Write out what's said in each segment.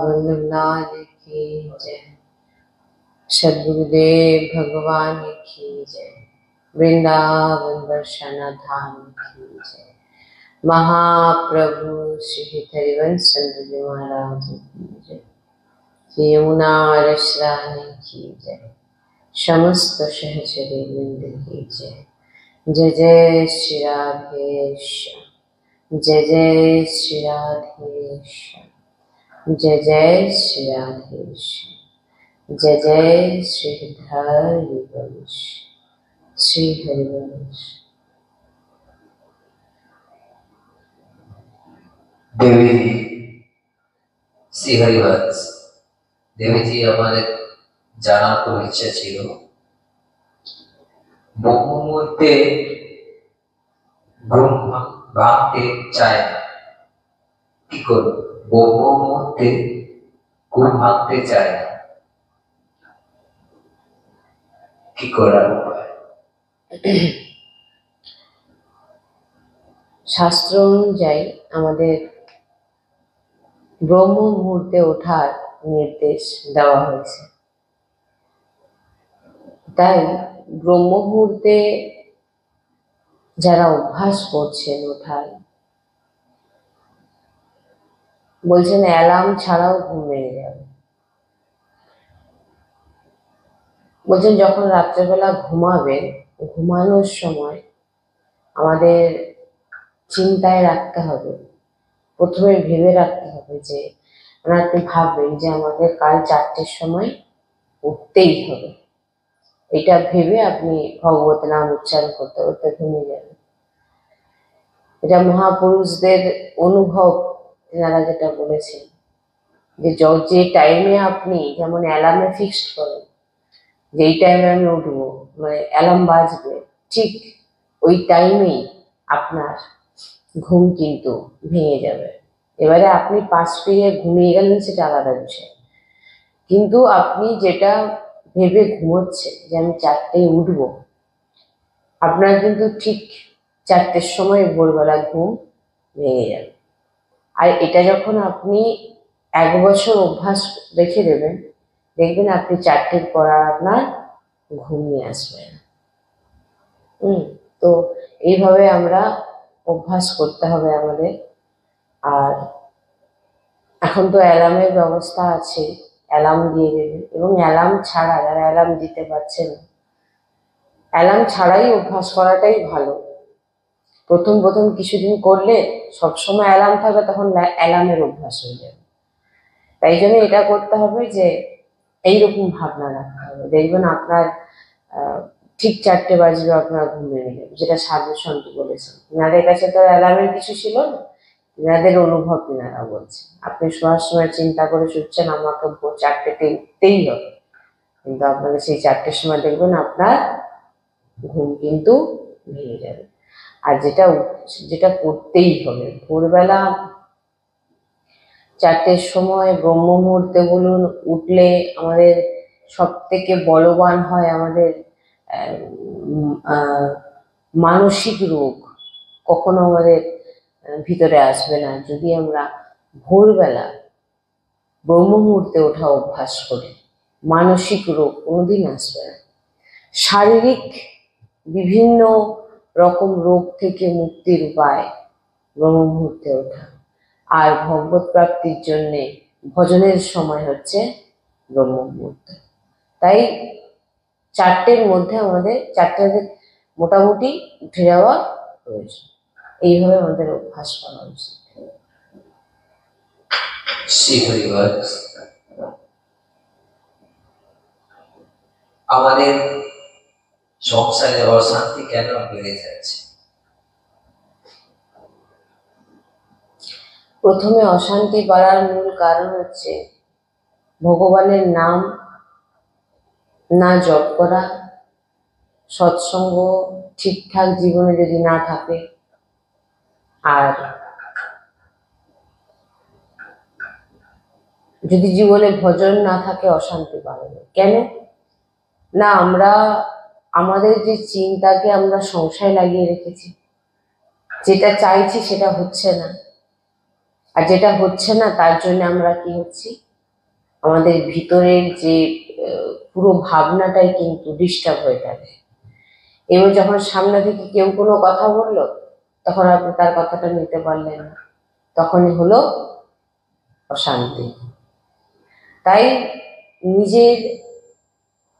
वल्लभ की जय। सद्गुरुदेव भगवान की जय। वृंदावन वर्षाना धाम की जय। महाप्रभु श्री हरिवंश जी महाराज की जय। श्री यमुना रसरानी की जय। समस्त सहचरी वृंद की जय। जय जय श्री राधेश्याम। जय जय श्री राधेश्याम। जय जय श्री राधेश्याम। जय जय श्री हरिवंश। श्री हरिवंश। देवी जी श्री हरिवंश। देवी जी আমাদের জানার খুব ইচ্ছা ছিল, বহু মুহূর্তে ঘুম ভাঙতে চায় না, কি করব? বহু মুহূর্তে ঘুম ভাঙতে চায় না, কি করার উপায়? শাস্ত্র অনুযায়ী আমাদের ব্রহ্ম মুহূর্তে ওঠার নির্দেশ দেওয়া হয়েছে। তাই ব্রহ্ম মুহূর্তে যারা অভ্যাস করছেন ওঠার, বলছেন অ্যালার্ম ছাড়াও ঘুম ভেঙে যাবে। বলছেন যখন রাত্রেবেলা ঘুমাবেন, ঘুমানোর সময় আমাদের চিন্তায় রাখতে হবে, প্রথমে ভেবে রাখতে হবে যে আপনি ভাববেন যে আমাদের কাল 4টের সময় উঠতেই হবে। এটা ভেবে আপনি ভগবত নাম উচ্চারণ করতে করতে ঘুমিয়ে যাবেন। এটা মহাপুরুষদের অনুভব, তেনারা যেটা বলেছেন যে যে টাইমে আপনি যেমন অ্যালার্মে ফিক্সড করেন যে এই টাইমে আমি উঠবো, মানে অ্যালার্ম বাজবে, ঠিক ওই টাইমেই আপনার ঘুম কিন্তু ভেঙে যাবে। এবারে আপনি পাশ ফিরে ঘুমিয়ে গেলেন সেটা আলাদা বিষয়, কিন্তু আপনি যেটা ভেবে ঘুমোচ্ছেন যে আমি 4টেয় উঠবো, আপনার কিন্তু ঠিক 4টের সময় ভোরবেলা ঘুম ভেঙে যাবে। আর এটা যখন আপনি 1 বছর অভ্যাস রেখে দেবেন, দেখবেন আপনি 4টের পর আর আপনার ঘুম নিয়ে আসবে না। তো এইভাবে আমরা অভ্যাস করতে হবে আমাদের। আর এখন তো অ্যালার্মের ব্যবস্থা আছে, অ্যালার্ম দিয়ে দেবেন। এবং অ্যালার্ম ছাড়া যারা অ্যালার্ম দিতে পারছেন, অ্যালার্ম ছাড়াই অভ্যাস করাটাই ভালো। প্রথম কিছুদিন করলে সবসময় অ্যালার্ম থাকবে, তখন অ্যালার্মের অভ্যাস হয়ে যাবে। তাই জন্য এটা করতে হবে যে এইরকম ভাবনা রাখতে হবে, দেখবেন আপনার ঠিক 4টে বাজবে আপনার ঘুম ভেঙে যাবে, যেটা সাধু সন্ত বলেছেন। এনাদের কাছে তো অ্যালার্মের কিছু ছিল না, এনাদের অনুভব এনারা বলছেন। আপনি শোয়ার সময় চিন্তা করে শুচ্ছেন আমাকে 4টেতে উঠতেই হবে, কিন্তু আপনাকে সেই 4টের সময় দেখবেন আপনার ঘুম কিন্তু ভেঙে যাবে। আর যেটা করতেই হবে, ভোরবেলা 4টের সময় ব্রহ্ম মুহূর্তে বলুন উঠলে আমাদের সব থেকে বলবান হয় আমাদের মানসিক রোগ কখনো আমাদের ভিতরে আসবে না যদি আমরা ভোরবেলা ব্রহ্ম মুহূর্তে ওঠা অভ্যাস করি। মানসিক রোগ কোনোদিন আসবে না। শারীরিক বিভিন্ন রকম রোগ থেকে মুক্তির উপায় ব্রহ্ম মুহূর্তে ওঠা। আর ভগবত প্রাপ্তির জন্যে ভজনের সময় হচ্ছে ব্রহ্ম মুহূর্ত। তাই 4টের মধ্যে আমাদের 4টেতে মোটামুটি উঠে যাওয়া প্রয়োজন। এইভাবে আমাদের অভ্যাস করা উচিত। আমাদের সংসারে অশান্তি কেন বেড়ে যাচ্ছে? প্রথমে অশান্তি বাড়ার মূল কারণ হচ্ছে ভগবানের নাম না জপ করা, সৎসঙ্গ ঠিকঠাক জীবনে যদি না থাকে, আর যদি জীবনে ভজন না থাকে অশান্তি বাড়বে। কেন না? আমরা আমাদের যে চিন্তাকে আমরা সংশয় লাগিয়ে রেখেছি, যেটা চাইছি সেটা হচ্ছে না, আর যেটা হচ্ছে না তার জন্য আমরা কি হচ্ছি, আমাদের ভিতরের যে পুরো ভাবনাটাই কিন্তু ডিস্টার্ব হয়ে থাকে। এবার যখন সামনে থেকে কেউ কোনো কথা বললো, তখন আপনি তার কথাটা নিতে পারলেন না, তখনই হলো অশান্তি। তাই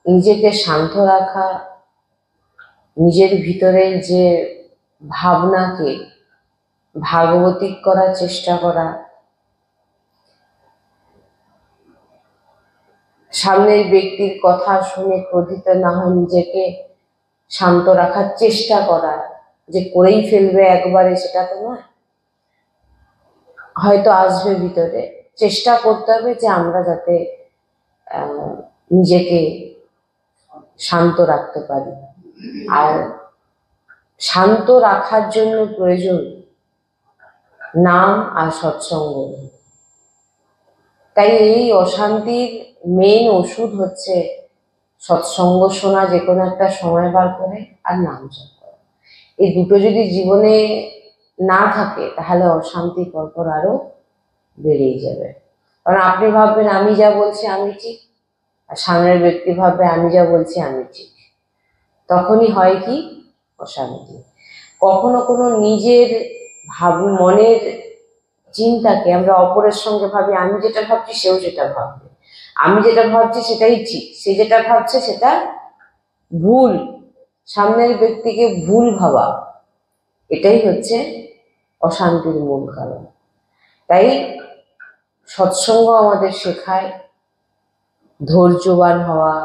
নিজেকে শান্ত রাখা, নিজের ভিতরের যে ভাবনাকে ভাগবতিক করার চেষ্টা করা, সামনের ব্যক্তির কথা শুনে ক্রোধিত না হয়ে নিজেকে শান্ত রাখার চেষ্টা করা, যে করেই ফেলবে একবারে সেটা তো নয়, হয়তো আসবে ভিতরে, চেষ্টা করতে হবে যে আমরা যাতে নিজেকে শান্ত রাখতে পারি। আর শান্ত রাখার জন্য প্রয়োজন নাম আর সৎসঙ্গ। তাই এই অশান্তির মেন ওষুধ হচ্ছে সৎসঙ্গ শোনা, যে কোনো একটা সময় বার করে, আর নাম জপ করা। এই দুটো যদি জীবনে না থাকে তাহলে অশান্তি পরপর আরো বেড়েই যাবে। কারণ আপনি ভাববেন আমি যা বলছি আমি ঠিক, আর সামনের ব্যক্তি ভাববে আমি যা বলছি আমি ঠিক, তখনই হয় কি অশান্তি। কখনো কোনো নিজের মনের চিন্তাকে আমরা অপরের সঙ্গে ভাবি, আমি যেটা ভাবছি সেও যেটা ভাববে, আমি যেটা ভাবছি সেটাই ঠিক, সে যেটা ভাবছে সেটা ভুল, সামনের ব্যক্তিকে ভুল ভাবা, এটাই হচ্ছে অশান্তির মূল কারণ। তাই সৎসঙ্গ আমাদের শেখায় ধৈর্যবান হওয়া,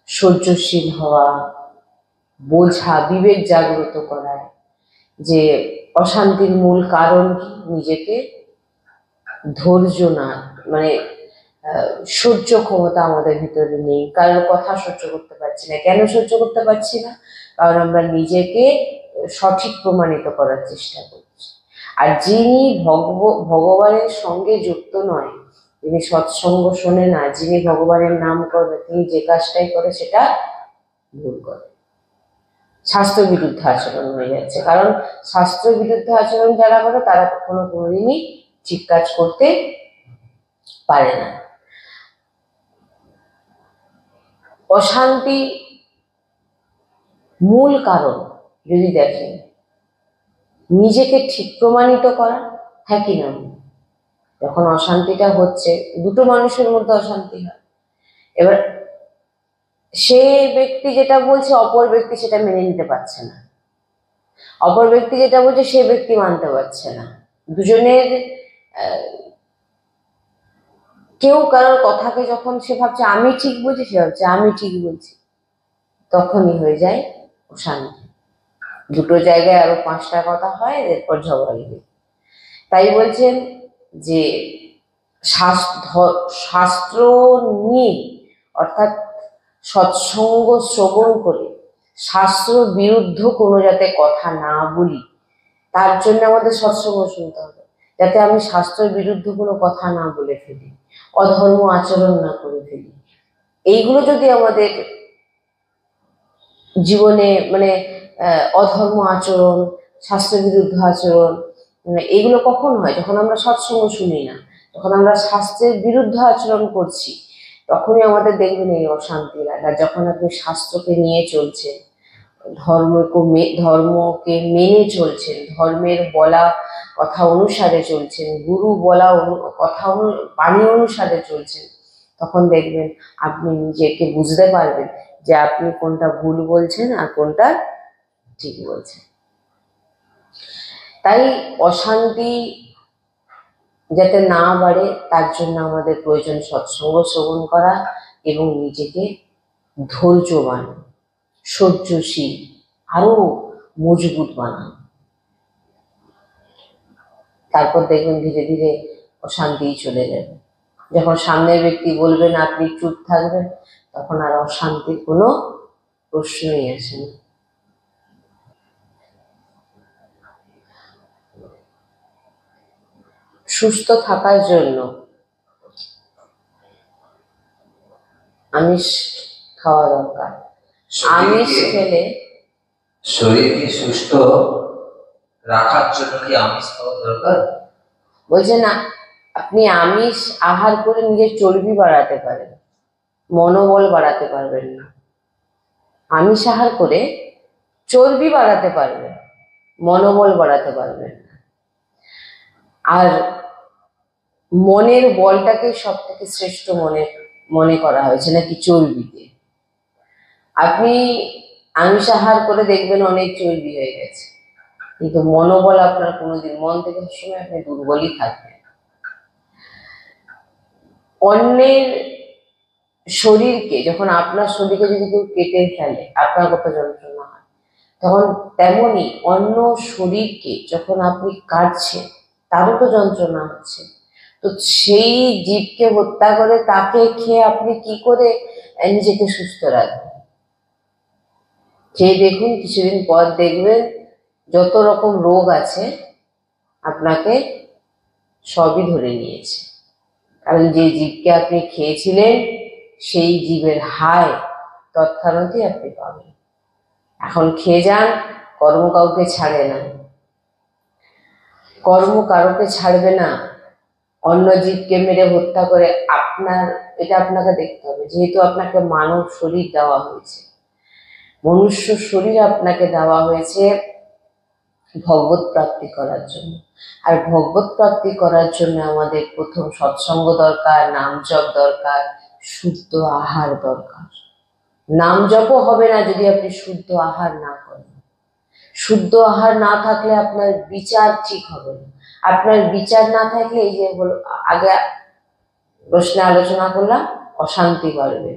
সহ্যশীল হওয়া, বোঝা, বিবেক জাগ্রত করায় যে অশান্তির মূল কারণ কি, নিজেকে ধৈর্য না, মানে সহ্য ক্ষমতা আমাদের ভিতরে নেই, কারোর কথা সহ্য করতে পারছি না। কেন সহ্য করতে পারছি না? কারণ আমরা নিজেকে সঠিক প্রমাণিত করার চেষ্টা করছি। আর যিনি ভগবানের সঙ্গে যুক্ত নয়, যিনি সৎসঙ্গ শোনে না, যিনি ভগবানের নাম করবে, তিনি যে কাজটাই করে সেটা ভুল করে, শাস্ত্র বিরুদ্ধ আচরণ হয়ে যাচ্ছে। কারণ শাস্ত্র বিরুদ্ধ আচরণ যারা করে তারা কখনো কোনোদিনই ঠিক কাজ করতে পারে না। অশান্তি মূল কারণ যদি দেখেন, নিজেকে ঠিক প্রমাণিত করা, হ্যাঁ কি না? যখন অশান্তিটা হচ্ছে, দুটো মানুষের মধ্যে অশান্তি হয়, এবার সে ব্যক্তি যেটা বলছে অপর ব্যক্তি সেটা মেনে নিতে পারছে না, অপর ব্যক্তি যেটা বলছে সে ব্যক্তি মানতে পারছে না, দুজনের কেউ কারোর কথাকে যখন সে ভাবছে আমি ঠিক বলছি, সে ভাবছে আমি ঠিক বলছি, তখনই হয়ে যায় অশান্তি। দুটো জায়গায় আরো 5টা কথা হয়, এরপর ঝগড়া লেগে। তাই বলছেন যে শাস্ত্র নিয়ে, অর্থাৎ সৎসঙ্গ শ্রবণ করে শাস্ত্র বিরুদ্ধ কোনো যাতে কথা না বলি, তার জন্য আমাদের সৎসঙ্গ শুনতে হবে, যাতে আমি শাস্ত্রের বিরুদ্ধ কোনো কথা না বলে ফেলি, অধর্ম আচরণ না করে ফেলি। এইগুলো যদি আমাদের জীবনে মানে অধর্ম আচরণ, শাস্ত্র বিরুদ্ধ আচরণ, এগুলো কখন হয়? যখন আমরা সৎসঙ্গ শুনি না, যখন আমরা শাস্ত্রের বিরুদ্ধ আচরণ করছি, তখনই আমাদের দেখবেন এই অশান্তি লাগে। আর যখন আপনি শাস্ত্রকে নিয়ে চলছেন, ধর্মকে মেনে চলছেন, ধর্মের বলা কথা অনুসারে চলছেন, গুরু বলা কথা বাণী অনুসারে চলছেন, তখন দেখবেন আপনি নিজেকে বুঝতে পারবেন যে আপনি কোনটা ভুল বলছেন আর কোনটা ঠিক বলছেন। তাই অশান্তি যাতে না বাড়ে তার জন্য আমাদের প্রয়োজন সৎসঙ্গ শ্রবণ করা এবং নিজেকে ধৈর্যবান, সহ্যশীল, আরো মজবুত বানানো। তারপর দেখবেন ধীরে ধীরে অশান্তি চলে যাবে। যখন সামনের ব্যক্তি বলবেন আপনি চুপ থাকবেন, তখন আর অশান্তির কোনো প্রশ্নই আসে না। সুস্থ থাকার জন্য আমিষ খাওয়া দরকার। আমিষ খেলে শরীরকে সুস্থ রাখার জন্য কি আমিষ খাওয়া দরকার? বলছে না, আপনি আমিষ আহার করে নিজের চর্বি বাড়াতে পারেন, মনোবল বাড়াতে পারবেন না। আমিষ আহার করে চর্বি বাড়াতে পারবেন, মনোবল বাড়াতে পারবেন না। আর মনের বলটাকে সব থেকে শ্রেষ্ঠ মনে করা হয়েছে নাকি চর্বিতে। আপনি আমিষ আহার করে দেখবেন অনেক চর্বি হয়ে গেছে, কিন্তু মনোবল আপনার কোনোদিন, মন থেকে সময় আপনি দুর্বলই থাকবেন। অন্যের শরীরকে, যখন আপনার শরীরকে যদি কেউ কেটে ফেলে আপনার কত যন্ত্রণা হয়, তখন তেমনি অন্য শরীরকে যখন আপনি কাটছেন তারও তো যন্ত্রণা হচ্ছে। তো সেই জীবকে হত্যা করে তাকে খেয়ে আপনি কি করে নিজেকে সুস্থ রাখবেন? খেয়ে দেখুন, কিছুদিন পর দেখবেন যত রকম রোগ আছে আপনাকে সবই ধরে নিয়েছে। কারণ যে জীবকে আপনি খেয়েছিলেন সেই জীবের হায় তৎক্ষণাৎই আপনি পাবেন। এখন খেয়ে যান, কর্ম কাউকে ছাড়ে না, কর্ম কারোকে ছাড়বে না। অন্য জীবকে মেরে হত্যা করে আপনার, এটা আপনাকে দেখতে হবে। যেহেতু আপনাকে মানব শরীর দেওয়া হয়েছে, মনুষ্য শরীর আপনাকে দেওয়া হয়েছে ভগবত প্রাপ্তি করার জন্য। আর ভগবত প্রাপ্তি করার জন্য আমাদের প্রথম সৎসঙ্গ দরকার, নাম জপ দরকার, শুদ্ধ আহার দরকার। নাম জপও হবে না যদি আপনি শুদ্ধ আহার না করেন। শুদ্ধ আহার না থাকলে আপনার বিচার ঠিক হবে না। আপনার বিচার না থাকলে, এই যে হলো আগে প্রশ্নে আলোচনা করলাম, অশান্তি বাড়বে।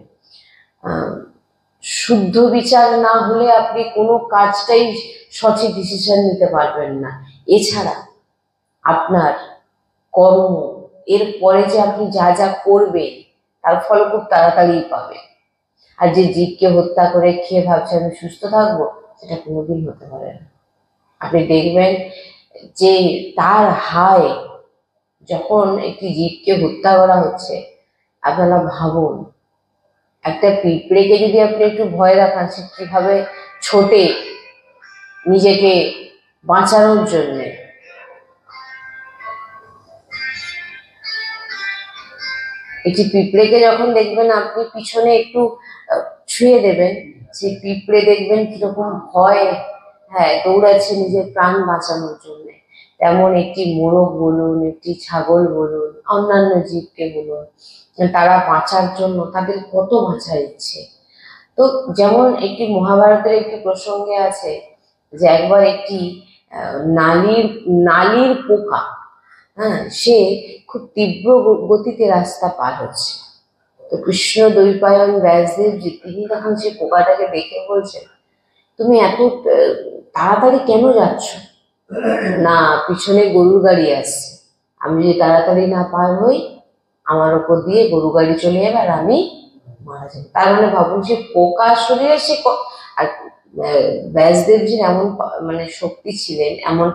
শুদ্ধ বিচার না হলে আপনি কোনো কাজটাই সঠিক ডিসিশন নিতে পারবেন না। এছাড়া আপনার কর্ম, এর পরে যে আপনি যা যা করবেন তার ফল খুব তাড়াতাড়ি পাবেন। আর যে জীবকে হত্যা করে খেয়ে ভাবছে আমি সুস্থ থাকবো, সেটা কোনোদিন হতে পারে না। আপনি দেখবেন যে তার হায়, যখন একটি জীবকে হত্যা করা হচ্ছে, আপনারা ভাবুন, একটা পিঁপড়েকে যদি আপনি একটু ভয় দেখান, সে কিভাবে ছোটে নিজেকে বাঁচানোর জন্য। একটি পিঁপড়েকে যখন দেখবেন আপনি পিছনে একটু ছুঁয়ে দেবেন, সেই পিঁপড়ে দেখবেন কিরকম ভয়, হ্যাঁ, দৌড়াচ্ছে নিজের প্রাণ বাঁচানোর জন্য। তেমন একটি মোরগ বলুন, একটি ছাগল বলুন, অন্যান্য জীবকে বলুন, তারা বাঁচার জন্য তাদের কত বাঁচার ইচ্ছে। তো যেমন একটি মহাভারতের একটি প্রসঙ্গে আছে যে একবার একটি নালির পোকা, হ্যাঁ, সে খুব তীব্র গতিতে রাস্তা পার হচ্ছে। তো কৃষ্ণ দ্বৈপায়ন ব্যাসদেব যে, তিনি তখন সেই পোকাটাকে দেখে বলছেন, তুমি এত তাড়াতাড়ি কেন যাচ্ছ? না, পিছনে গরুর গাড়ি আসছে, আমি যদি তাড়াতাড়ি না পার হই আমার ওপর দিয়ে গরু গাড়ি চলে যাবে আর আমি মারা যাবে। তার মানে ভাবুন, সে পোকার শরীরে সে, আর ব্যাসদেবজির এমন মানে শক্তি ছিলেন, এমন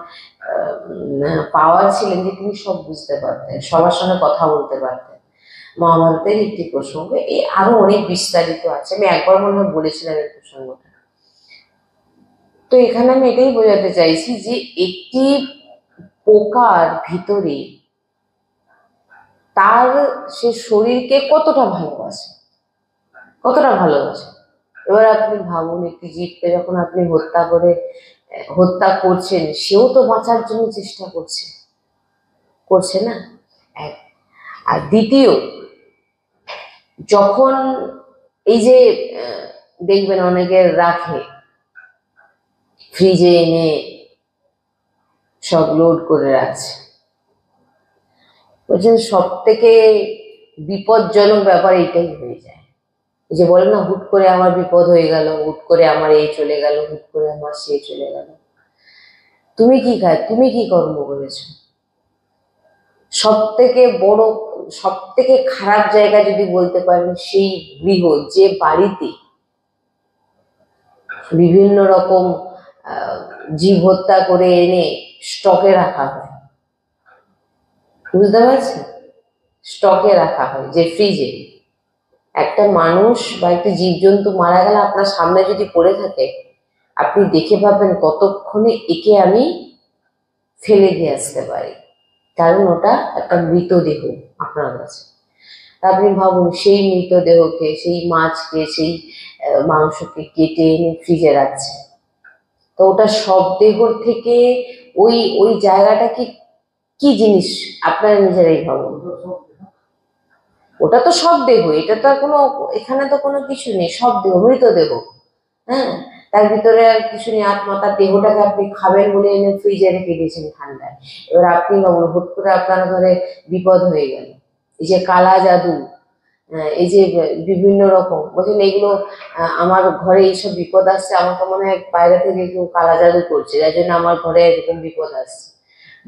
পাওয়ার ছিলেন যে তিনি সব বুঝতে পারতেন, সবার সঙ্গে কথা বলতে পারতেন। মহাভারতের একটি প্রসঙ্গ, এই আরো অনেক বিস্তারিত আছে, আমি একবার মনে হয় বলেছিলাম এই প্রসঙ্গটা। তো এখানে আমি এটাই বোঝাতে চাইছি যে একটি পোকার ভিতরে তার সে শরীরকে কতটা ভালোবাসে, কতটা ভালোবাসে। এবার আপনি ভাবুন, একটি জীবকে যখন আপনি হত্যা করছেন, সেও তো বাঁচার জন্য চেষ্টা করছে না। এক, আর দ্বিতীয়, যখন এই যে দেখবেন অনেকে রাখে ফ্রিজে এনে সব লোড করে রাখছে, বলছেন সব থেকে বিপজ্জনক ব্যাপার এটাই হয়ে যায়। এই যে বলে না, হুট করে আমার বিপদ হয়ে গেল, হুট করে আমার এই চলে গেল, হুট করে আমার সে চলে গেল। তুমি কি কর্ম করেছো? সব থেকে বড়, সব থেকে খারাপ জায়গা যদি বলতে পারেন, সেই গৃহ, যে বাড়িতে বিভিন্ন রকম জীব হত্যা করে এনে স্টকে রাখা হয়, বুঝতে পারছেন? স্টকে রাখা হয়, যে ফ্রিজে একটা মানুষ বা একটা জীবজন্তু মারা গেলে আপনার সামনে যদি পড়ে থাকে, আপনি দেখে পাবেন কতক্ষণে একে আমি ফেলে দিয়ে আসতে পারি। কারণ ওটা একটা মৃতদেহ আপনার কাছে। তা আপনি ভাবুন, সেই মৃতদেহকে, সেই মাছকে, সেই মাংসকে কেটে এনে ফ্রিজে রাখছে, তো ওটা সব দেহর থেকে ওই ওই জায়গাটা কি কি জিনিস আপনারা নিজেরাই ভাবুন। ওটা তো সব দেহ, এটা তো আর কোনো, এখানে তো কোনো কিছু নেই, সব দেহ, মৃতদেহ। হ্যাঁ, তার ভিতরে আর কিছু নেই, আত্মা। তার দেহটাকে আপনি খাবেন বলে এনে ফ্রিজে রেখে দিয়েছেন ঠান্ডায়। এবার আপনি ভাবুন, হুট করে আপনার ঘরে বিপদ হয়ে গেল, এই যে কালা জাদু, এই যে বিভিন্ন রকম বলছেন এগুলো, আমার ঘরে এইসব বিপদ আসছে, আমাকে মনে হয় বাইরে থেকে কেউ কালা জাদু করছে, যার জন্য আমার ঘরে এরকম বিপদ আসছে।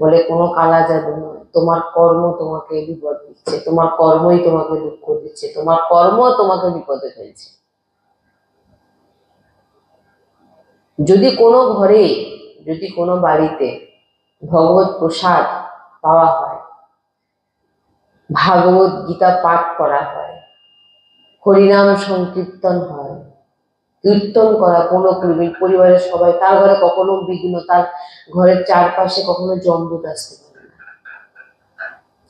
বলে কোনো কালা জাদু নয়, তোমার কর্ম তোমাকে বিপদ দিচ্ছে, তোমার কর্মই তোমাকে দুঃখ দিচ্ছে, তোমার কর্ম তোমাকে বিপদে ফেলছে। যদি কোনো ঘরে, যদি কোনো বাড়িতে ভগবত প্রসাদ পাওয়া হয়, ভাগবত গীতা পাঠ করা হয়, হরিনাম সংকীর্তন হয়, কীর্তন করা, কোনো পরিবারের সবাই, তার ঘরে কখনো বিঘ্ন, তার ঘরের চারপাশে কখনো জমদূত আসতে পারে না।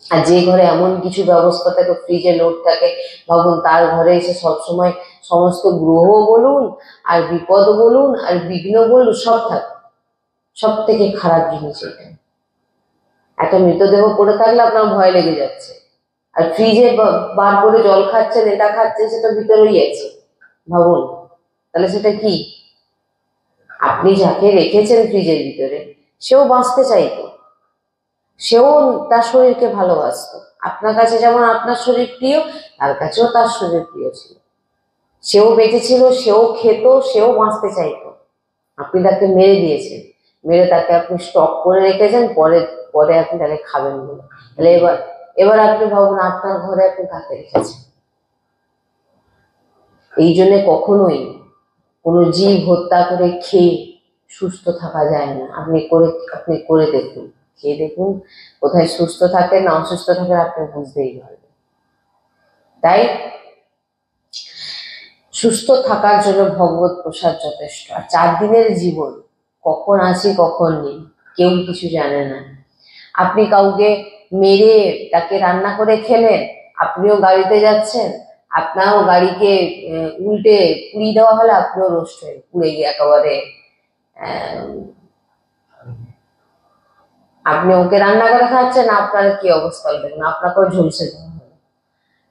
আর যে ঘরে এমন কিছু ব্যবস্থা থাকে, ফ্রিজে লোড থাকে, ভাবুন তার ঘরে এসে সবসময় সমস্ত গ্রহ বলুন আর বিপদ বলুন আর বিঘ্ন বলুন সব থাকে। সব থেকে খারাপ জিনিস এটা। একটা মৃতদেহ পড়ে থাকলে আপনার ভয় লেগে যাচ্ছে, আর ফ্রিজে বার করে জল খাচ্ছেন, এটা খাচ্ছেন, সেটা ভিতরেই আছে। ভাবুন তাহলে সেটা কি? আপনি যাকে রেখেছেন ফ্রিজের ভিতরে, সেও বাঁচতে চাইতো, সেও তার শরীরকে ভালোবাসতো। আপনার কাছে যেমন আপনার শরীর প্রিয়, তার কাছেও তার শরীর প্রিয় ছিল, সেও বেঁচে ছিল, সেও খেত, সেও বাঁচতে চাইতো। আপনি তাকে মেরে দিয়েছেন, মেরে তাকে আপনি স্টক করে রেখেছেন, পরে পরে আপনি তাকে খাবেন বলে। তাহলে এবার এবার আপনি ভাবুন, আপনার ঘরে আপনি কাকে রেখেছেন। এই জন্য কখনোই কোনো জীব হত্যা করে খেয়ে সুস্থ থাকা যায় না। আপনি করে দেখুন, খেয়ে দেখুন, কোথায় সুস্থ থাকে না অসুস্থ থাকে আপনি বুঝতেই পারবেন। তাই সুস্থ থাকার জন্য ভগবত প্রসাদ যথেষ্ট। আর 4 দিনের জীবন, কখন আছি কখন নেই কেউ কিছু জানে না। আপনি কাউকে মেরে তাকে রান্না করে খেলেন, আপনিও গাড়িতে যাচ্ছেন, আপনারও গাড়িকে উল্টে পুড়িয়ে দেওয়া হলে আপনিও রোস্ট হয়ে পুড়ে গিয়ে একেবারে, আপনি ওকে রান্না করে খাচ্ছেন, আপনার কি অবস্থা হবে, দেখুন আপনাকেও ঝলসে দেওয়া হবে।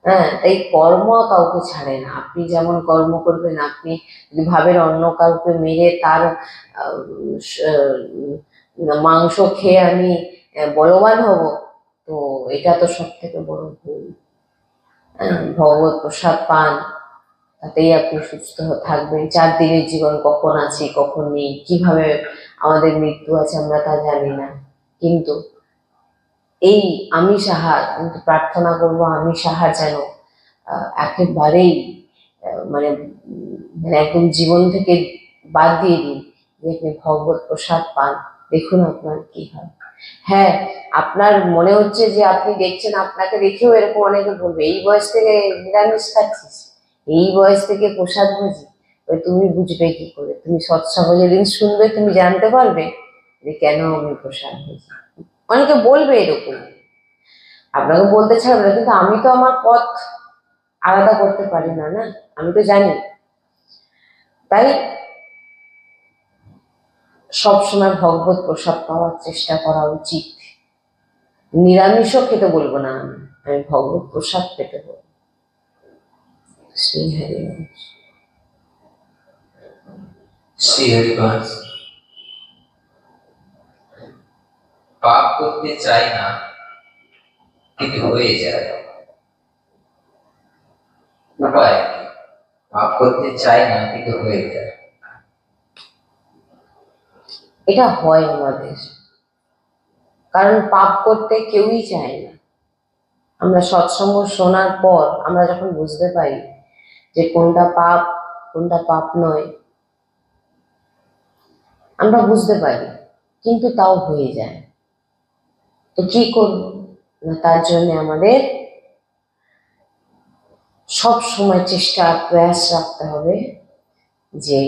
হ্যাঁ, তাই কর্ম কাউকে ছাড়ে না। আপনি যেমন কর্ম করবেন, আপনি যদি ভাবেন অন্য কাউকে মেরে তার মাংস খেয়ে আমি বলবান হব, তো এটা তো সব থেকে বড় ভুল। ভগবত প্রসাদ পান, তাতেই আপনি সুস্থ থাকবেন। 4 দিনের জীবন, কখন আছি কখন নেই, কিভাবে আমাদের মৃত্যু আছে আমরা তা জানি না। কিন্তু এই আমি সাহার, কিন্তু প্রার্থনা করবো আমি সাহার যেন একেবারেই মানে একদম জীবন থেকে বাদ দিয়ে দিন, যে আপনি ভগবত প্রসাদ পান, দেখুন আপনার কি হয়। হ্যাঁ, আপনার মনে হচ্ছে যে আপনি দেখছেন, আপনাকে দেখেও এরকম অনেকে বলবে, এই বয়স থেকে নিরামিষ খাচ্ছিস, এই বয়স থেকে প্রসাদ ভোজি। তুমি বুঝবে কি করে? তুমি সৎসঙ্গ যেদিন শুনবে তুমি জানতে পারবে যে কেন আমি প্রসাদ ভোজি। অনেকে বলবে এরকম, আপনাকে বলতে ছাড়বে না, কিন্তু আমি তো আমার পথ আলাদা করতে পারি না, না, আমি তো জানি। তাই সবসময় ভগবত প্রসাদ পাওয়ার চেষ্টা করা উচিত। নিরামিষও খেতে বলবো না, আমি ভগবত প্রসাদ পেতে বলবো। শ্রী হরিবংশ। শ্রী হরিবংশ। পাপ করতে চাই না কিন্তু হয়ে যায়। উপায় কি? পাপ করতে চাই না কিন্তু হয়ে যায়। এটা হয় আমাদের, কারণ পাপ করতে কেউই চায় না। আমরা সৎসঙ্গ শোনার পর আমরা যখন বুঝতে পারি যে কোনটা পাপ কোনটা পাপ নয়, আমরা বুঝতে পারি, কিন্তু তাও হয়ে যায়। তো কি করব না, তার জন্য আমাদের সব সময় চেষ্টা প্রয়াস রাখতে হবে যে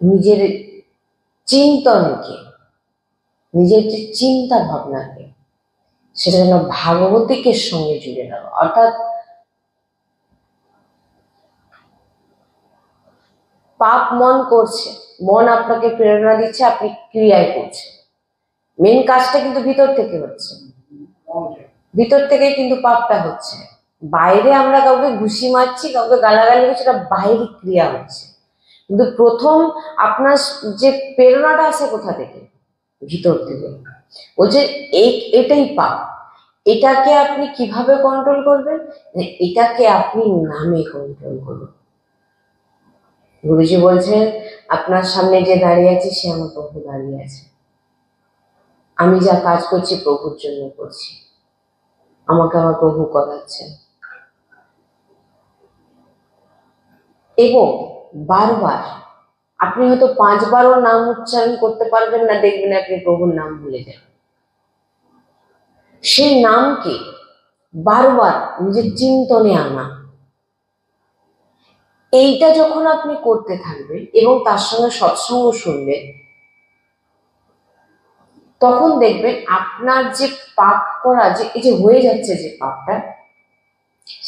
নিজের চিন্তনকে, নিজের যে চিন্তা ভাবনাকে সেটা যেন ভাগবতিকের সঙ্গে জুড়ে দেওয়া, অর্থাৎ পাপ মন করছে, মন আপনাকে প্রেরণা দিচ্ছে, আপনি ক্রিয়ায় করছেন। মেন কাজটা কিন্তু ভিতর থেকে হচ্ছে, ভিতর থেকে কিন্তু পাপটা হচ্ছে। বাইরে আমরা কাউকে ঘুষি মারছি, কাউকে গালাগালি করছি, সেটা বাইরে ক্রিয়া হচ্ছে, কিন্তু প্রথম আপনার যে প্রেরণাটা আসে কোথা থেকে? ভিতর থেকে। বলছে এটাই পাপ। এটাকে আপনি কিভাবে কন্ট্রোল করবেন? এটাকে আপনি নামে কন্ট্রোল করুন। গুরুজি বলছেন, আপনার সামনে যে দাঁড়িয়ে আছে সে আমার প্রভু দাঁড়িয়ে আছে। আমি যা কাজ করছি প্রভুর জন্য করছি, আমাকে আমার প্রভু করাচ্ছেন। এবং বারবার আপনি হয়তো 5 বারও নাম উচ্চারণ করতে পারবেন না, দেখবেন আপনি প্রভুর নাম ভুলে যাবেন। সেই নামকে বারবার নিজের চিন্তনে আনা, এইটা যখন আপনি করতে থাকবেন এবং তার সঙ্গে সৎসঙ্গ শুনবেন, তখন দেখবেন আপনার যে পাপ করা, যে এই যে হয়ে যাচ্ছে যে পাপটা,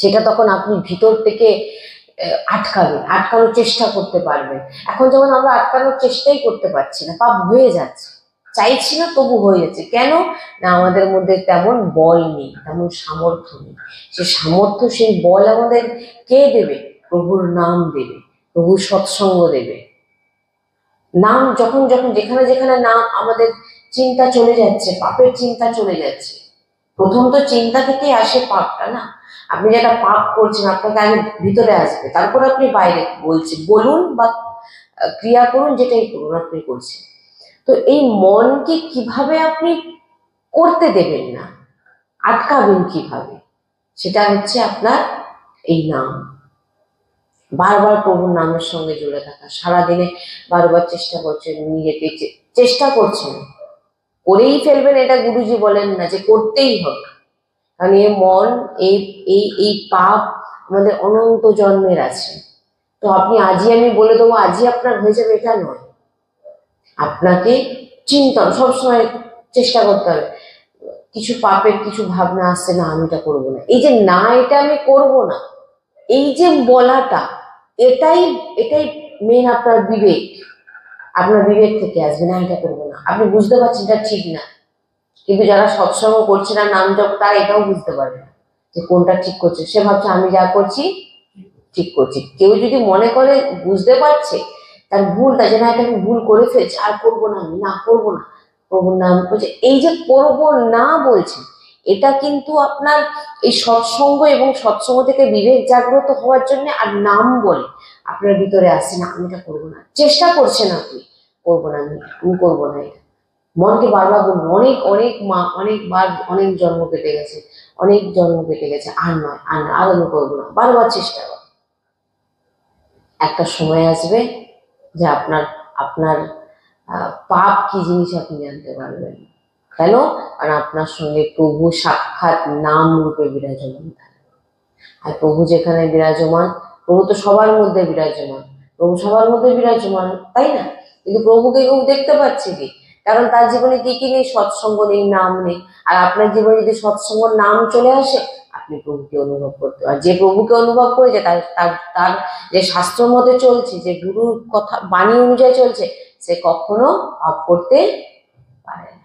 সেটা তখন আপনি ভিতর থেকে আটকানোর চেষ্টা করতে পারবেন। এখন যেমন আমরা আটকানোর চেষ্টাই করতে পারছি না, পাপ হয়ে যাচ্ছে, চাইছি না তবু হয়ে যাচ্ছে। কেন না? আমাদের মধ্যে তেমন বল নেই, তেমন সামর্থ্য নেই। সে সামর্থ্য, সেই বল আমাদের কে দেবে? প্রভুর নাম দেবে, প্রভুর সৎসঙ্গ দেবে। নাম যখন যখন যেখানে যেখানে নাম, আমাদের চিন্তা চলে যাচ্ছে, পাপের চিন্তা চলে যাচ্ছে। প্রথম তো চিন্তা থেকেই আসে পাপটা না। আপনি যেটা পাপ করছেন আপনাকে আগে ভিতরে আসবে, তারপর আপনি বাইরে বলুন বা ক্রিয়া করুন, যেটাই করুন আপনি করছেন। তো এই মনকে কিভাবে আপনি করতে দেবেন না, আটকাবেন কিভাবে? সেটা হচ্ছে আপনার এই নাম, বারবার প্রভুর নামের সঙ্গে জুড়ে থাকা। সারাদিনে বারবার চেষ্টা করছেন, নিজেকে চেষ্টা করছেন, করেই ফেলবেন এটা গুরুজি বলেন না যে করতেই হবে। কারণ এই মন, এই এই এই পাপ আমাদের অনন্ত জন্মের আছে। তো আপনি আজই আমি বলে দেবো আজই আপনার হয়ে যাবে এটা নয়। আপনাকে চিন্তন সবসময় চেষ্টা করতে হবে। কিছু পাপের কিছু ভাবনা আসছে, না আমি এটা করবো না, এই যে না এটা আমি করবো না, এই যে বলাটা, এটাই এটাই মেন আপনার বিবেক। আপনার বিবেক থেকে আসবে, না এটা করবো না। আপনি বুঝতে পারছেন এটা ঠিক না, কিন্তু যারা সৎসঙ্গ করছে না, নাম জপ, তারা এটাও বুঝতে পারবে না যে কোনটা ঠিক করছে। সে ভাবছে আমি যা করছি ঠিক করছি। কেউ যদি মনে করে বুঝতে পারছে তার ভুলটা, যে না এটা আমি ভুল করে ফেলছি, আর করবো না, আমি না করবো না, প্রভুর নাম বলছে, এই যে করবো না বলছে, এটা কিন্তু আপনার এই সৎসঙ্গ এবং সৎসঙ্গ থেকে বিবেক জাগ্রত হওয়ার জন্য। আর নাম বলে আপনার ভিতরে আসছে, না আমি এটা করবো না, চেষ্টা করছেন আপনি, করবো না, আমি করবো না এটা। মনকে বারবার বলুন, অনেক অনেক মা অনেকবার, অনেক জন্ম কেটে গেছে, অনেক জন্ম কেটে গেছে, আর নয়, আর নয়, আর আমি করবো না, বারবার চেষ্টা কর। একটা সময় আসবে যে আপনার আপনার পাপ কি জিনিস আপনি জানতে পারবেন। কেন? কারণ আপনার সঙ্গে প্রভু সাক্ষাৎ নাম রূপে বিরাজমান থাকে। আর প্রভু যেখানে বিরাজমান, প্রভু তো সবার মধ্যে বিরাজমান, প্রভু সবার মধ্যে বিরাজমান, তাই না? কিন্তু প্রভুকে কেউ দেখতে পাচ্ছে কি? কারণ তার জীবনে কি কি নেই? সৎসঙ্গ নেই, নাম নেই। আর আপনার জীবনে যদি সৎসঙ্গ নাম চলে আসে, আপনি প্রভুকে অনুভব করতে, আর যে প্রভুকে অনুভব করেছে তার তার তার যে শাস্ত্র মতে চলছে, যে গুরুর কথা বাণী অনুযায়ী চলছে, সে কখনো পাপ করতে পারে না।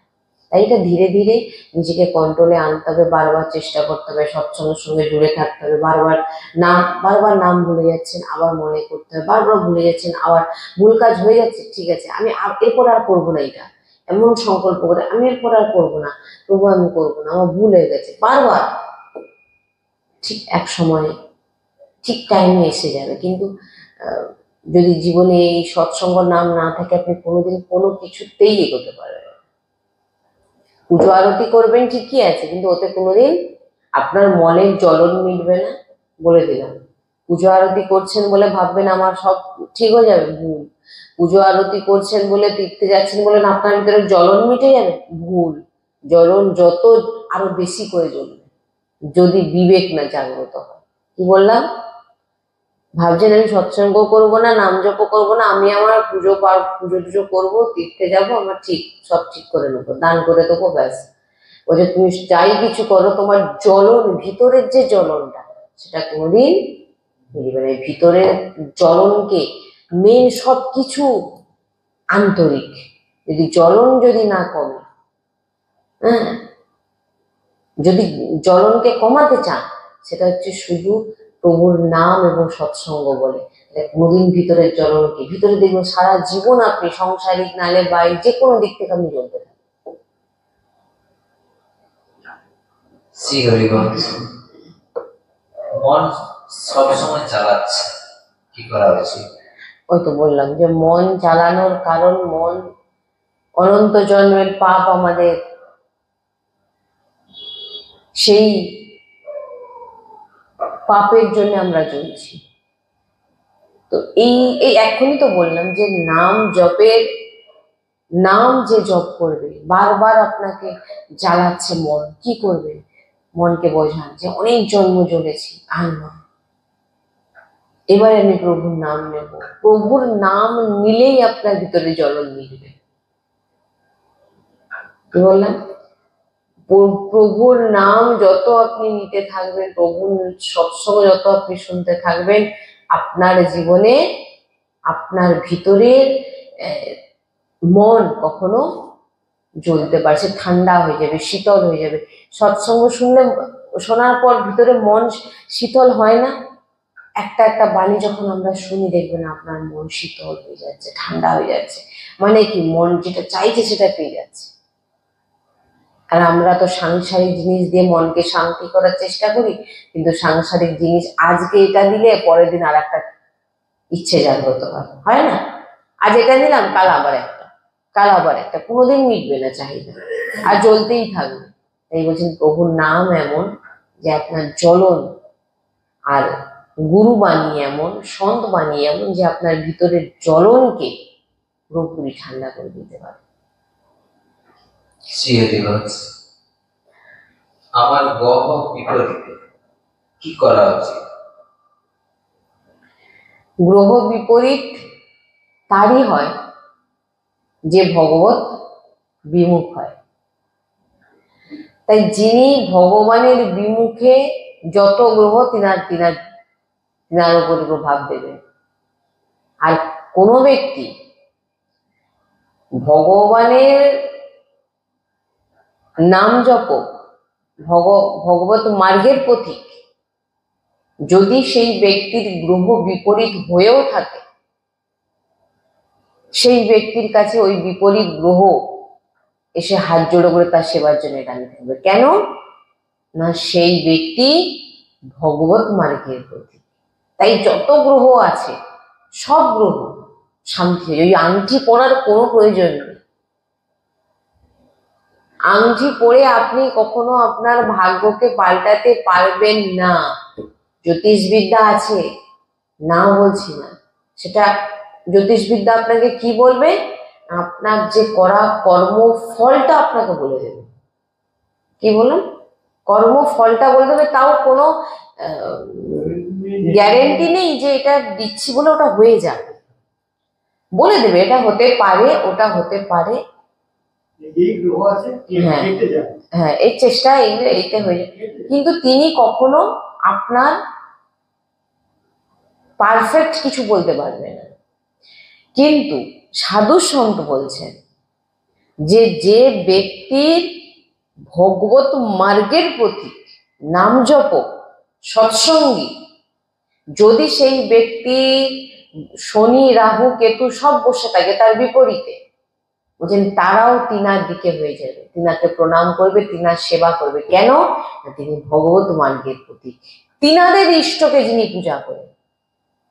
তাই এটা ধীরে ধীরে নিজেকে কন্ট্রোলে আনতে হবে, বারবার চেষ্টা করতে হবে, সৎসঙ্গের সঙ্গে জুড়ে থাকতে হবে। বারবার নাম ভুলে যাচ্ছেন, আবার মনে করতে হবে, বারবার ভুলে যাচ্ছেন, আবার ভুল কাজ হয়ে যাচ্ছে, ঠিক আছে আমি এরপর আর করবো না, এটা এমন সংকল্প করে আমি এরপর আর করবো না, প্রভু আমি করবো না, আমার ভুল হয়ে গেছে, বারবার। ঠিক এক সময় ঠিক টাইমে এসে যাবে। কিন্তু যদি জীবনে এই সৎসঙ্গ নাম না থাকে, আপনি কোনোদিন কোনো কিছুতেই এগোতে পারবেন না। পুজো আরতি করবেন ঠিকই আছে, কিন্তু ওতে কোনোদিন আপনার মনের জ্বলন মিটবে না, বলে দিলাম। পুজো আরতি করছেন বলে ভাববেন আমার সব ঠিক হয়ে যাবে, ভুল। পুজো আরতি করছেন বলে, তীর্থে যাচ্ছেন বলে না আপনার ভিতরে জ্বলন মিটে যাবে, ভুল। জ্বলন যত আরো বেশি করে জ্বলবে, যদি বিবেক না জাগ্রত হয়। কি বললাম? ভাবছেন আমি সৎসঙ্গ করবো না, নাম জপ করবো না, আমি আমার পুজো টুজো করবো, তীর্থে যাবো, আমার ঠিক সব ঠিক করে নেবো, দান করে দেবো, ব্যাস। বলছে তুমি যাই কিছু করো তোমার জ্বলন, ভিতরের যে জ্বলনটা সেটা কোনোদিন মিলবে না। ভিতরের জ্বলনকে মেন সবকিছু আন্তরিক, যদি জ্বলন যদি না কমে, হ্যাঁ, যদি জ্বলনকে কমাতে চান সেটা হচ্ছে শুধু প্রভুর নাম এবং সৎসঙ্গ বলে। কোনোদিন ভিতরের জ্বলনকে, ভিতরে দেখবেন সারা জীবন আপনি সংসারিক নালে বাইরে যে কোনো দিক থেকে আপনি জ্বলতে থাকেন। শ্রী হরিবংশ। মন সবসময় চালাচ্ছে, কি করা উচিত? ওই তো বললাম যে মন চালানোর কারণ, মন অনন্ত জন্মের পাপ আমাদের, সেই পাপের জন্য আমরা জ্বলছি। তো এই এখনই তো বললাম যে নাম জপের, নাম যে জপ করবে বারবার আপনাকে জ্বালাচ্ছে মন, কি করবে? মনকে বোঝান যে অনেক জন্ম জ্বলেছি, আর নয়, এবার আমি প্রভুর নাম নেব। প্রভুর নাম নিলেই আপনার ভিতরে জ্বলন মিলবে। কি বললাম? প্রভুর নাম যত আপনি নিতে থাকবেন, প্রভুর সৎসঙ্গ যত আপনি শুনতে থাকবেন, আপনার জীবনে আপনার ভিতরের মন কখনো জ্বলতে পারছে, ঠান্ডা হয়ে যাবে, শীতল হয়ে যাবে। সৎসঙ্গ শোনার পর ভিতরে মন শীতল হয় না? একটা একটা বাণী যখন আমরা শুনি দেখবেন আপনার মন শীতল হয়ে যাচ্ছে, ঠান্ডা হয়ে যাচ্ছে। মানে কি? মন যেটা চাইছে সেটা পেয়ে যাচ্ছে। আর আমরা তো সাংসারিক জিনিস দিয়ে মনকে শান্তি করার চেষ্টা করি, কিন্তু সাংসারিক জিনিস আজকে এটা দিলে পরের দিন আর একটা ইচ্ছে জাগ্রত হয় না? আজ এটা নিলাম, কাল আবার একটা, কাল আবার একটা, কোনোদিন মিটবে না চাহিদা, আর জ্বলতেই থাকবে। তাই বলছেন প্রভুর নাম এমন যে আপনার জ্বলন, আর গুরু বাণী এমন, সন্ত বাণী এমন যে আপনার ভিতরের জ্বলনকে পুরোপুরি ঠান্ডা করে দিতে পারে। শ্রী হরিবংশ। আমার গ্রহ বিপরীতে কি করা উচিত? গ্রহ বিপরীত তারই হয় যে ভগবত বিমুখ হয়। তাই যিনি ভগবানের বিমুখে যত গ্রহ তিনার উপর প্রভাব দেবে। আর কোনো ব্যক্তি ভগবানের নাম জপ, ভগবত মার্গের পথিক, যদি সেই ব্যক্তির গ্রহ বিপরীত হয়েও থাকে, সেই ব্যক্তির কাছে ওই বিপরীত গ্রহ এসে হাত জোড়ো করে তার সেবার জন্য দাঁড়িয়ে থাকবে। কেন না? সেই ব্যক্তি ভগবত মার্গের প্রতি। তাই যত গ্রহ আছে সব গ্রহ শান্তি হয়ে, ওই আংটি পরার কোনো প্রয়োজন নেই। আংটি পরে আপনি কখনো আপনার ভাগ্যকে পাল্টাতে পারবেন না। জ্যোতিষবিদ্যা আছে, না বলছি না, সেটা জ্যোতিষবিদ্যা আপনাকে কি বলবে? আপনার যে করা কর্ম ফলটা আপনাকে বলে দেবে। কি বললাম? কর্ম ফলটা বলে দেবে, তাও কোনো গ্যারেন্টি নেই যে এটা দিচ্ছি বলে ওটা হয়ে যাবে। বলে দেবে এটা হতে পারে, ওটা হতে পারে, হ্যাঁ এই চেষ্টা এইটা হয়ে যাবে, কিন্তু তিনি কখনো আপনার পারফেক্ট কিছু বলতে পারবে না। কিন্তু সাধু সন্ত বলছেন যে যে ব্যক্তির ভগবত মার্গের প্রতি নাম জপ, সৎসঙ্গী, যদি সেই ব্যক্তি শনি রাহু কেতু সব বসে থাকে তার বিপরীতে, বলছেন তারাও তিনার দিকে হয়ে যাবে, তিনাকে প্রণাম করবে, তিনার সেবা করবে। কেন? তিনি ভগবত মার্গের প্রতি, তিনাদের ইষ্টকে যিনি পূজা করেন।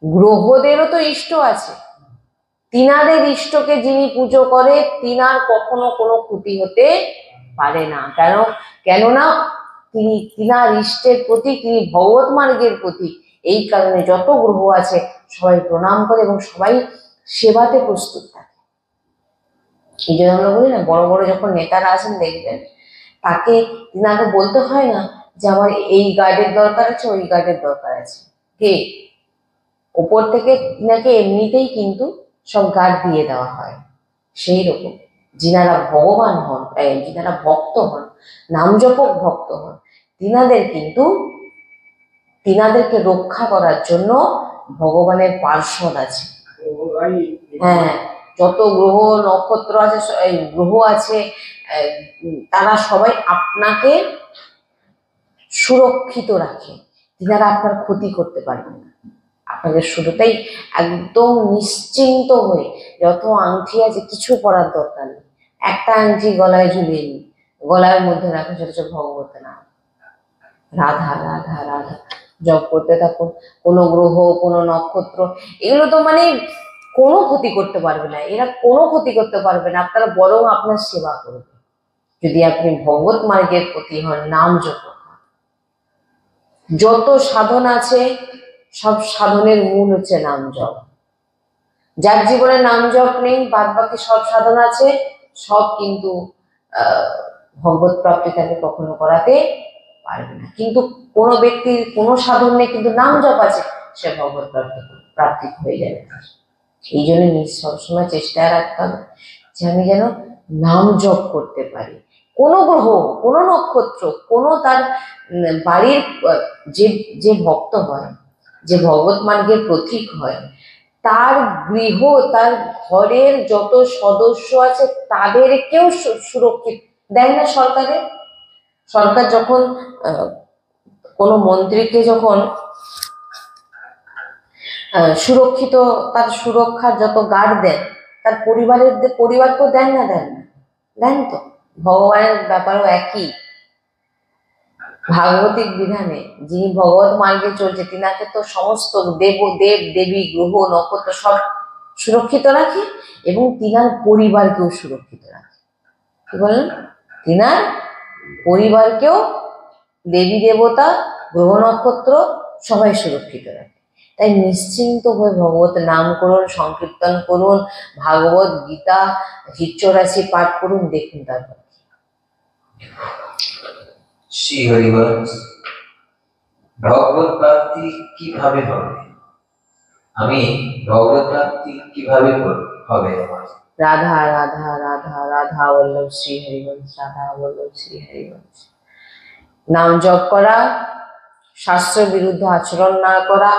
গ্রহদেরও তো ইষ্ট আছে, তিনাদের ইষ্টকে যিনি পুজো করে তিনার কখনো কোনো ক্ষতি হতে পারে না। কেননা তিনি তিনার ইষ্টের প্রতি, তিনি ভগবত মার্গের প্রতি। এই কারণে যত গ্রহ আছে সবাই প্রণাম করে এবং সবাই সেবাতে প্রস্তুত থাকে। এই জন্য আমরা বলি না, বড় বড় যখন নেতারা আসেন দেখবেন তাকে তিনাকে বলতে হয় না যে আমার এই গার্ডের দরকার আছে, ওই গার্ডের দরকার আছে, কে ওপর থেকে তিনাকে এমনিতেই কিন্তু সব গার্ড দিয়ে দেওয়া হয়। সেই রকম যিনারা ভগবান হন, যিনারা ভক্ত হন, নামজপক ভক্ত হন, তিনাদেরকে রক্ষা করার জন্য ভগবানের পার্ষদ আছে। হ্যাঁ, যত গ্রহ নক্ষত্র আছে, গ্রহ আছে, তারা সবাই আপনাকে সুরক্ষিত রাখে। তিনারা আপনার ক্ষতি করতে পারবেন না। আপনাকে শুরুতেই একদম নিশ্চিন্ত হয়ে, যত আংটি আছে কিছু পরার দরকার নেই, একটা আংটি গলায় ঝুলিয়ে নিন, গলার মধ্যে রাখুন, সেটা হচ্ছে ভগবত নাম, রাধা রাধা রাধা জপ করতে থাকুন। কোনো গ্রহ, কোনো নক্ষত্র, এগুলো তো মানে কোনো ক্ষতি করতে পারবে না, এরা কোনো ক্ষতি করতে পারবে না, আপনারা বরং আপনার সেবা করবে যদি আপনি ভগবত মার্গের প্রতি হন, নাম জপ। যত সাধন আছে সব সাধনের মূল হচ্ছে নাম জপ। যার জীবনে নাম জপ নেই, বাদ বাকি সব সাধন আছে, সব কিন্তু ভগবত প্রাপ্তি তাকে কখনো করাতে পারবে না। কিন্তু কোনো ব্যক্তির কোনো সাধন নেই কিন্তু নাম জপ আছে, সে ভগবত প্রাপ্তি হয়ে যাবে। এই জন্য সবসময় চেষ্টা রাখতে হবে যে আমি যেন নাম জপ করতে পারি। কোনো গ্রহ, কোনো নক্ষত্র, কোনো তার বাড়ির যে যে ভক্ত হয়, যে ভগবত মার্গের প্রতীক হয়, তার গৃহ, তার ঘরের যত সদস্য আছে তাদেরকেও সুরক্ষিত দেয় না সরকারে। সরকার যখন কোনো মন্ত্রীকে যখন সুরক্ষিত, তার সুরক্ষার যত গার্ড দেন, তার পরিবারকেও দেন না? দেন তো। ভগবানের ব্যাপারও একই। ভাগবতিক বিধানে যিনি ভগবত মার্গে চলছে, তিনাকে তো সমস্ত দেব দেবী, গ্রহ নক্ষত্র সব সুরক্ষিত রাখে এবং তিনার পরিবারকেও সুরক্ষিত রাখে। কি বললেন? তিনার পরিবারকেও দেবী দেবতা, গ্রহ নক্ষত্র সবাই সুরক্ষিত রাখে। তাই নিশ্চিন্ত হয়ে ভগবত নাম করুন, সংকীর্তন করুন, ভাগবত গীতা, হিচ্চরাশি পাঠ করুন, দেখুন তারপর। শ্রী হরিবংশ। ভগবত প্রাপ্তি কিভাবে হবে? আমি ভগবত প্রাপ্তি কিভাবে হবে আমার? রাধা রাধা রাধা রাধা বল্লভ শ্রী হরিবংশ, রাধা বল্লভ শ্রী হরিবংশ। নাম জপ করা, শাস্ত্র বিরুদ্ধ আচরণ না করা,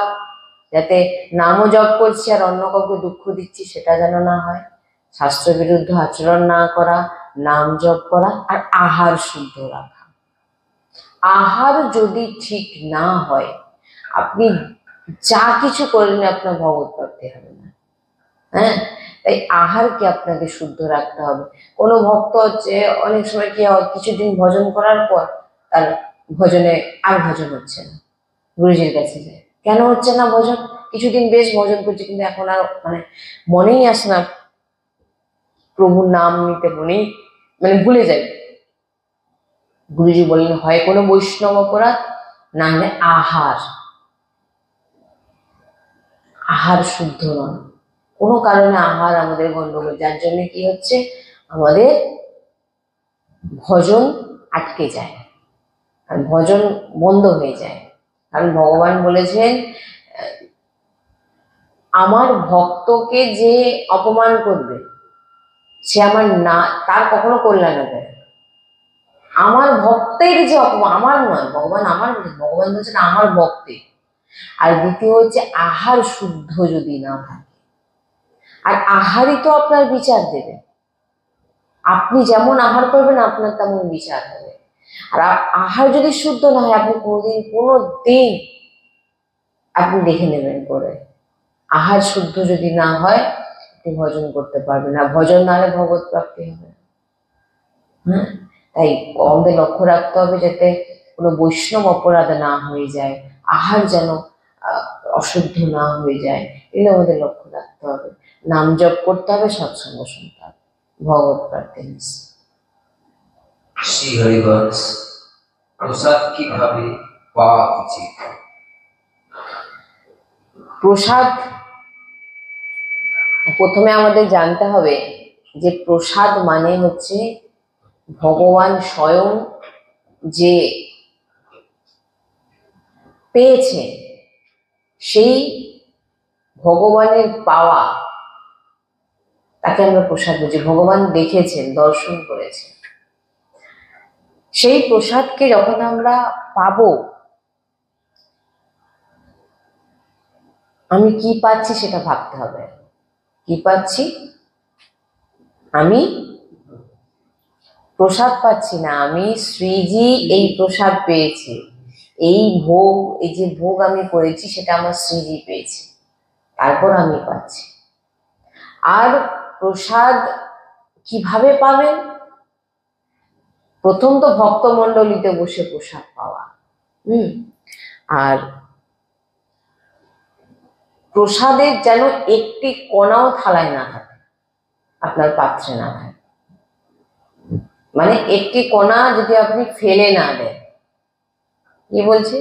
যাতে নামও জপ করছি আর অন্য কাউকে দুঃখ দিচ্ছি সেটা যেন না হয়। শাস্ত্র বিরুদ্ধ আচরণ না করা, নাম জপ করা, আর আহার শুদ্ধ রাখা। আহার যদি ঠিক না হয়, আপনি যা কিছু করলেন আপনার ভগবত প্রাপ্তি হবে না। হ্যাঁ, তাই আহারকে আপনাকে শুদ্ধ রাখতে হবে। কোনো ভক্ত হচ্ছে অনেক সময় কি হয়, কিছুদিন ভজন করার পর তার ভজনে আর ভজন হচ্ছে না, গুরুজির কাছে যায়, কেন হচ্ছে না ভজন? কিছুদিন বেশ ভজন করছে কিন্তু এখন আর মানে মনেই আসে না, প্রভুর নাম নিতে মনেই ভুলে যায়। গুরুজি বললেন হয় কোনো বৈষ্ণব অপরাধ, না হলে আহার শুদ্ধ নয়। কোনো কারণে আহার আমাদের গন্ডগোল, যার জন্য কি হচ্ছে, আমাদের ভজন আটকে যায় আর ভজন বন্ধ হয়ে যায়। কারণ ভগবান বলেছেন, আমার ভক্তকে যে অপমান করবে সে আমার না, তার কখনো কল্যাণ হবে। আমার ভক্তের যে অপমান, আমার নয়, ভগবান আমার, ভগবান বলছেন আমার ভক্তের। আর দ্বিতীয় হচ্ছে আহার শুদ্ধ যদি না থাকে, আর আহারই তো আপনার বিচার দেবে। আপনি যেমন আহার করবেন আপনার তেমন বিচার হবে। আর আহার যদি শুদ্ধ না হয়, আপনি কোনো দিন আপনি দেখে নেবেন করে। আহার শুদ্ধ যদি না হয় আপনি ভজন করতে পারবেন না, ভজন না হলে ভগবত প্রাপ্তি হবে। তাই আমাদের লক্ষ্য রাখতে হবে যাতে কোনো বৈষ্ণব অপরাধ না হয়ে যায়, আহার যেন অশুদ্ধ না হয়ে যায়, এগুলো আমাদের লক্ষ্য রাখতে হবে। নাম জপ করতে হবে, সৎসঙ্গ শুনতে হবে, ভগবত প্রাপ্তি নিশ্চিত। শ্রী হরিবংশ। প্রসাদ কিভাবে পাওয়া উচিত? প্রসাদ প্রথমে আমাদের জানতে হবে যে প্রসাদ মানে হচ্ছে ভগবান স্বয়ং যে পেয়েছে, সেই ভগবানের পাওয়া তাকে আমরা প্রসাদ বুঝি। ভগবান দেখেছেন, দর্শন করেছেন। সেই প্রসাদকে যখন আমরা পাবো, আমি কি পাচ্ছি সেটা ভাবতে হবে। কি পাচ্ছি? আমি প্রসাদ পাচ্ছি না, আমি শ্রীজি এই প্রসাদ পেয়েছি, এই ভোগ, এই যে ভোগ আমি করেছি সেটা আমার শ্রীজি পেয়েছে, তারপর আমি পাচ্ছি। আর প্রসাদ কিভাবে পাবেন? প্রথম তো ভক্তমণ্ডলীতে বসে প্রসাদ পাওয়া। আর প্রসাদের যেন একটি কণাও থালায় না থাকে, আপনার পাত্রে না থাকে। মানে একটি কণা যদি আপনি ফেলে না দেন। কি বলছে?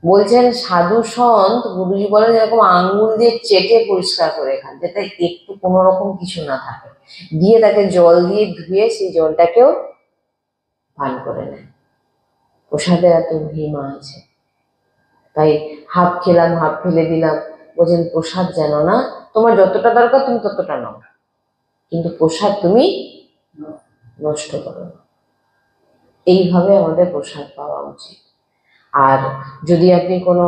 বলছেন সাধু সন্ত, গুরুজি বলেন এরকম আঙ্গুল দিয়ে চেটে পরিষ্কার করে খান, যাতে একটু কোনো রকম কিছু না থাকে, দিয়ে তাকে জল দিয়ে ধুয়ে সেই জলটাকেও পান করে নেয়। প্রসাদের এত মহিমা আছে। তাই হাফ খেলাম, হাফ ফেলে দিলাম, বলছেন প্রসাদ যেন না, তোমার যতটা দরকার তুমি ততটা নাও, কিন্তু প্রসাদ তুমি নষ্ট করো না। এইভাবে আমাদের প্রসাদ পাওয়া উচিত। আর যদি আপনি কোনো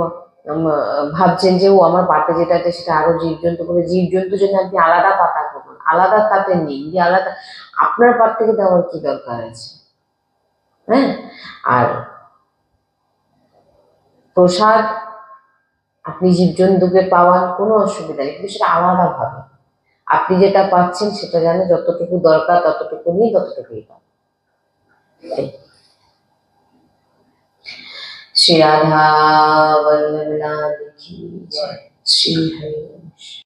ভাবছেন যে ও আমার পাতে যেটা আছে সেটা আরো জীবজন্তু করে, জীবজন্তু জন্য আপনি আলাদা পাতা খাবেন, আলাদা তাতে নিন, যে আলাদা আপনার পাত থেকে দেওয়ার কি দরকার আছে? হ্যাঁ। আর প্রসাদ আপনি জীবজন্তুকে পাওয়ার কোনো অসুবিধা নেই, কিন্তু সেটা আলাদা ভাবে। আপনি যেটা পাচ্ছেন সেটা জানে যতটুকু দরকার ততটুকু নিয়ে ততটুকুই পাবেন। श्री राधा वल्लभ लाल की जय। श्री हरि।